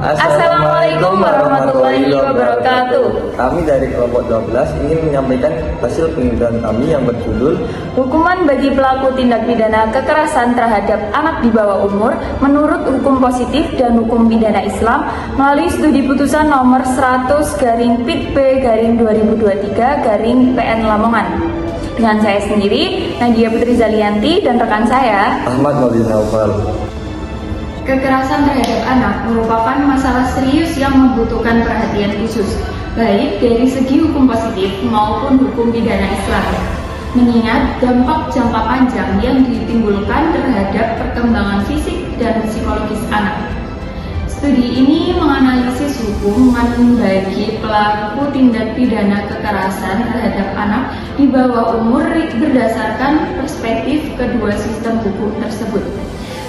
Assalamualaikum warahmatullahi wabarakatuh. Kami dari kelompok 12 ingin menyampaikan hasil penelitian kami yang berjudul Hukuman bagi pelaku tindak pidana kekerasan terhadap anak di bawah umur menurut hukum positif dan hukum pidana Islam melalui studi putusan nomor 100/PIT/2023/PN Lamongan. Dengan saya sendiri, Nadia Putri Zalianti, dan rekan saya Ahmad Maulid Naufal. Kekerasan terhadap anak merupakan masalah serius yang membutuhkan perhatian khusus, baik dari segi hukum positif maupun hukum pidana Islam. Mengingat dampak jangka panjang yang ditimbulkan terhadap perkembangan fisik dan psikologis anak. Studi ini menganalisis hukuman bagi pelaku tindak pidana kekerasan terhadap anak di bawah umur berdasarkan perspektif kedua sistem hukum tersebut.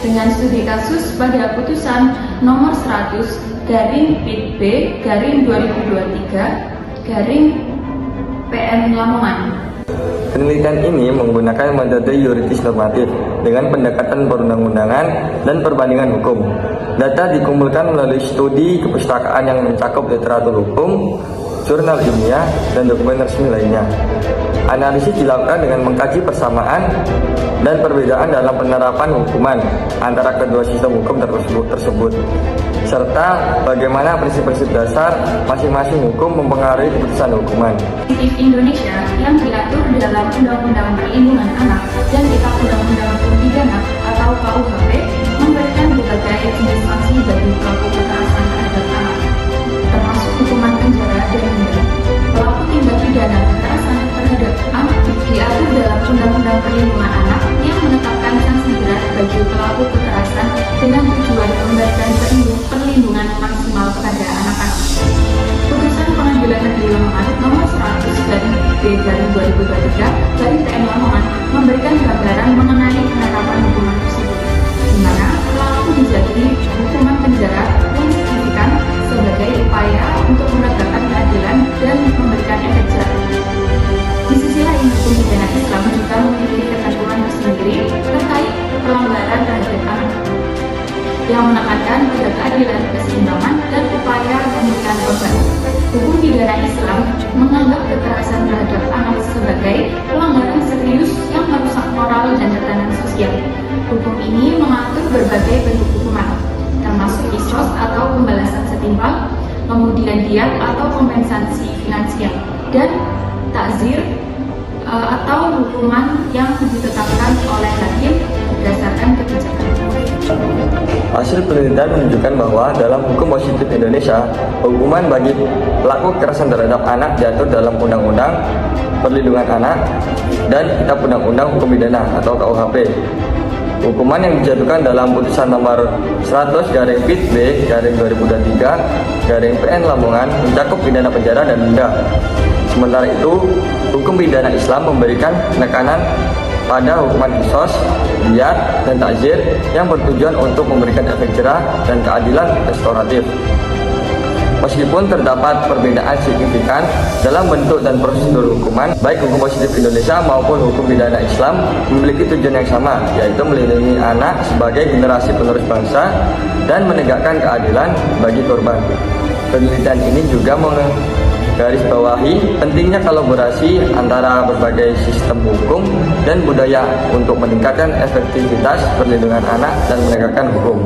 Dengan studi kasus pada putusan nomor 100/PIT/2023/PN Lamongan. Penelitian ini menggunakan metode yuridis normatif dengan pendekatan perundang-undangan dan perbandingan hukum. Data dikumpulkan melalui studi kepustakaan yang mencakup literatur hukum, jurnal ilmiah, dan dokumen resmi lainnya. Analisis dilakukan dengan mengkaji persamaan dan perbedaan dalam penerapan hukuman antara kedua sistem hukum tersebut, serta bagaimana prinsip-prinsip dasar masing-masing hukum mempengaruhi keputusan hukuman. Positif Indonesia yang diatur dalam Undang-Undang Perlindungan Anak dan Kitab Undang-Undang Hukum Pidana atau KUHP memberikan berbagai jenis sanksi bagi pelaku kekerasan terhadap anak, termasuk hukuman penjara dan denda. Pelaku tindak pidana kekerasan terhadap anak diatur dalam Undang-Undang Perlindungan Anak yang menetapkan sanksi berat bagi pelaku kekerasan dengan tujuan memberikan perlindungan maksimal kepada anak-anak. Putusan Pengadilan Negeri Lamongan nomor 100/B/2023/PN Lamongan memberikan gambaran mengenai penerapan hukuman tersebut, di mana pelaku dijatuhi hukuman penjara yang signifikan sebagai upaya untuk menegakkan keadilan dan memberikan efek jerah. Di sisi lain, hukum pidana Islam juga memiliki ketentuan tersendiri terkait pelanggaran terhadap anak, yang menekankan pada keadilan, keseimbangan, dan upaya pemulihan korban. Hukum pidana Islam menganggap kekerasan terhadap anak sebagai pelanggaran serius yang merusak moral dan tatanan sosial. Hukum ini mengatur berbagai bentuk hukuman, termasuk qisas atau pembalasan setimpal, kemudian diat atau kompensasi finansial, dan takzir atau hukuman yang ditetapkan oleh hakim berdasarkan kebijakan. Hasil penelitian menunjukkan bahwa dalam hukum positif Indonesia, hukuman bagi pelaku kekerasan terhadap anak diatur dalam Undang-Undang Perlindungan Anak dan Kitab Undang-Undang Hukum Pidana atau KUHP. Hukuman yang dijatuhkan dalam putusan nomor 100/PIT/2023/PN Lamongan mencakup pidana penjara dan denda. Sementara itu, hukum pidana Islam memberikan penekanan pada hukuman qisas, diat, dan takzir yang bertujuan untuk memberikan efek jerah dan keadilan restoratif. Meskipun terdapat perbedaan signifikan dalam bentuk dan prosedur hukuman, baik hukum positif Indonesia maupun hukum pidana Islam memiliki tujuan yang sama, yaitu melindungi anak sebagai generasi penerus bangsa dan menegakkan keadilan bagi korban. Penelitian ini juga menggarisbawahi pentingnya kolaborasi antara berbagai sistem hukum dan budaya untuk meningkatkan efektivitas perlindungan anak dan menegakkan hukum.